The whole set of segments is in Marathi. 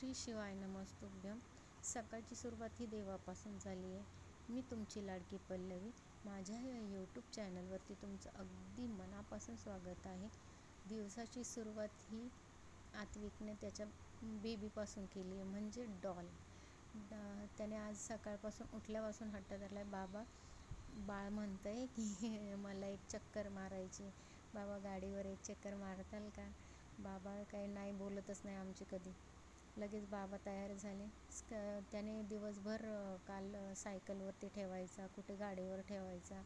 श्री शिवाय नमस्तुभ्यं. सकाळची सुरुवात ही देवापासून झाली आहे. मी तुमची लाडकी पल्लवी. माझ्या या यूट्यूब चॅनलवरती तुमचं अगदी मनापासून स्वागत आहे. दिवसाची सुरुवात ही आत्विकने त्याच्या बेबीपासून केली आहे, म्हणजे डॉल. त्याने आज सकाळपासून उठल्यापासून हट्ट धरला आहे. बाळ म्हणतं आहे की मला एक चक्कर मारायची. बाबा गाडीवर एक चक्कर मारताल का? बाबा काही नाही बोलतच नाही आमचे कधी. लगेच बाबा तयार झाले. त्याने दिवसभर काल सायकलवरती ठेवायचा, कुठे गाडीवर ठेवायचा.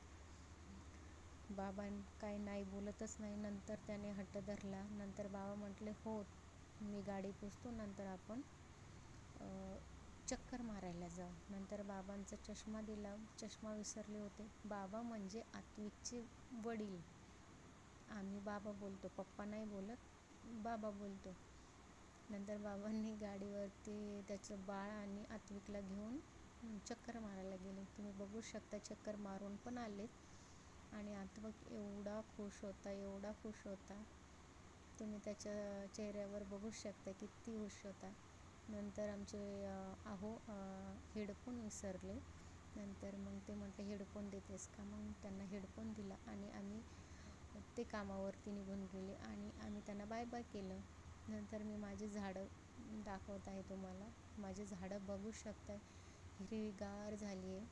बाबा काही नाही बोलतच नाही. नंतर त्याने हट्ट धरला. नंतर बाबा म्हटले हो मी गाडी पुसतो, नंतर आपण चक्कर मारायला जाऊ. नंतर बाबांचा चष्मा दिला. चष्मा विसरले होते. बाबा म्हणजे आत्विकचे वडील. आम्ही बाबा बोलतो, पप्पा नाही बोलत, बाबा बोलतो. नंतर बाबांनी गाडीवरती त्याचं बाळ आणि आत्विकला घेऊन चक्कर मारायला गेले. तुम्ही बघू शकता चक्कर मारून पण आलेत आणि आत्विक एवढा खुश होता. तुम्ही त्याच्या चेहऱ्यावर बघू शकता किती खुश होता. नंतर आमचे हेडफोन विसरले. नंतर मग ते म्हटले हेडफोन देतेस का? मग त्यांना हेडफोन दिला आणि आम्ही ते कामावरती निघून गेले आणि आम्ही त्यांना बाय बाय केलं. नंतर मी माझे झाडं दाखवत आहे तुम्हाला. माझे झाडं बघू शकता हिरवीगार झाली आहे.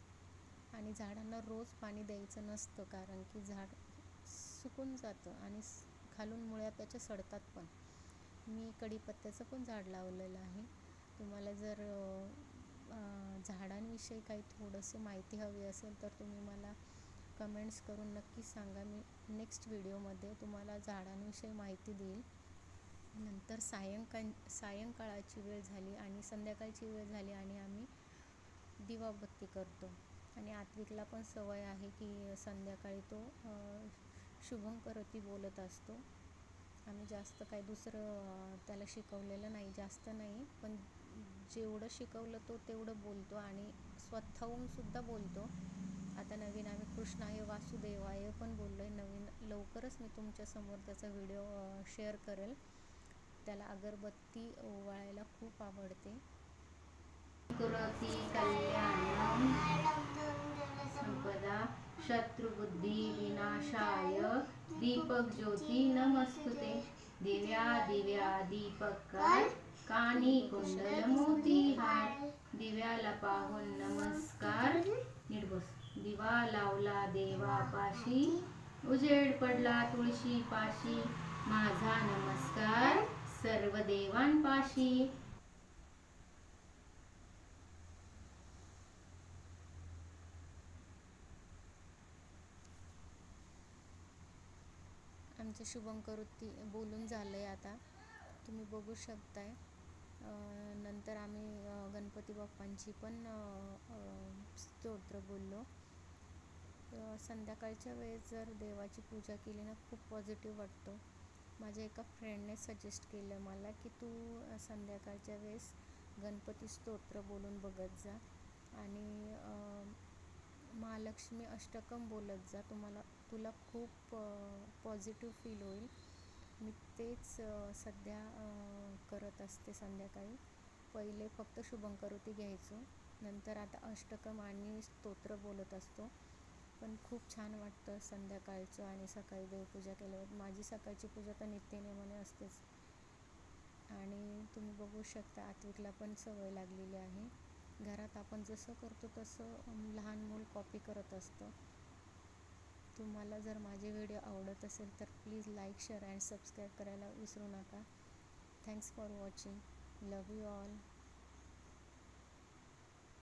आणि झाडांना रोज पाणी द्यायचं नसतं, कारण की झाड सुकून जातं आणि खालून मुळ्या त्याच्या सडतात पण. मी कढीपत्त्याचं पण झाड लावलेलं आहे. तुम्हाला जर झाडांविषयी काही थोडंसं माहिती हवी असेल तर तुम्ही मला कमेंट्स करून नक्की सांगा. मी नेक्स्ट व्हिडिओमध्ये तुम्हाला झाडांविषयी माहिती देईल. नंतर सायंकाळाची वेळ झाली आणि संध्याकाळची वेळ झाली आणि आम्ही दिवाबत्ती करतो. आणि आत्विकला पण सवय आहे की संध्याकाळी तो शुभंकरोती बोलत असतो. आम्ही जास्त काही दुसरं त्याला शिकवलेलं नाही, जास्त नाही, पण जेवढं शिकवलं तो तेवढं बोलतो आणि स्वतःहून सुद्धा बोलतो. आता नवीन आम्ही कृष्णाय वासुदेवाय पण बोललो आहे. नवीन लवकरच मी तुमच्यासमोर त्याचा व्हिडिओ शेअर करेल. त्याला अगरबत्ती ओवाळायला खूप आवडते. करोति कल्याणं संपदा शत्रुबुद्धी विनाशाय दीपक ज्योती नमस्तुते. दिव्या दिव्या दीपकार कानी कुंडल मोती हार. दिव्याला पाहून नमस्कार, नीट बस. दिवा लावला देवापाशी, उजेड पडला तुळशी पाशी. माझा नमस्कार सर्व देवांपाशी. आमचं शुभंकरोती बोलून झालं आहे. आता तुम्ही बघू शकताय. नंतर आम्ही गणपती बाप्पांची पण स्तोत्र बोललो. संध्याकाळच्या वेळेस जर देवाची पूजा केली ना खूप पॉझिटिव्ह वाटतो. माझ्या एका फ्रेंडने सजेस्ट केलं मला की तू संध्याकाळच्या वेळेस गणपती स्तोत्र बोलून बघत जा आणि महालक्ष्मी अष्टकम बोलत जा. तुला खूप पॉझिटिव्ह फील होईल. मी तेच सध्या करत असते संध्याकाळी. पहिले फक्त शुभंकरोती घ्यायचो, नंतर आता अष्टकम आणि स्तोत्र बोलत असतो. पण खूप छान वाटतं संध्याकाळचं आणि सकाळी देवपूजा केल्यावर. माझी सकाळची पूजा तर नित्यनेमाने असतेच. आणि तुम्ही बघू शकता आत्विकला पण सवय लागलेली आहे. घरात आपण जसं करतो तसं लहान मूल कॉपी करत असतं. तुम्हाला जर माझे व्हिडिओ आवडत असेल तर please like, share and subscribe करायला विसरू नका. Thanks for watching. Love you all.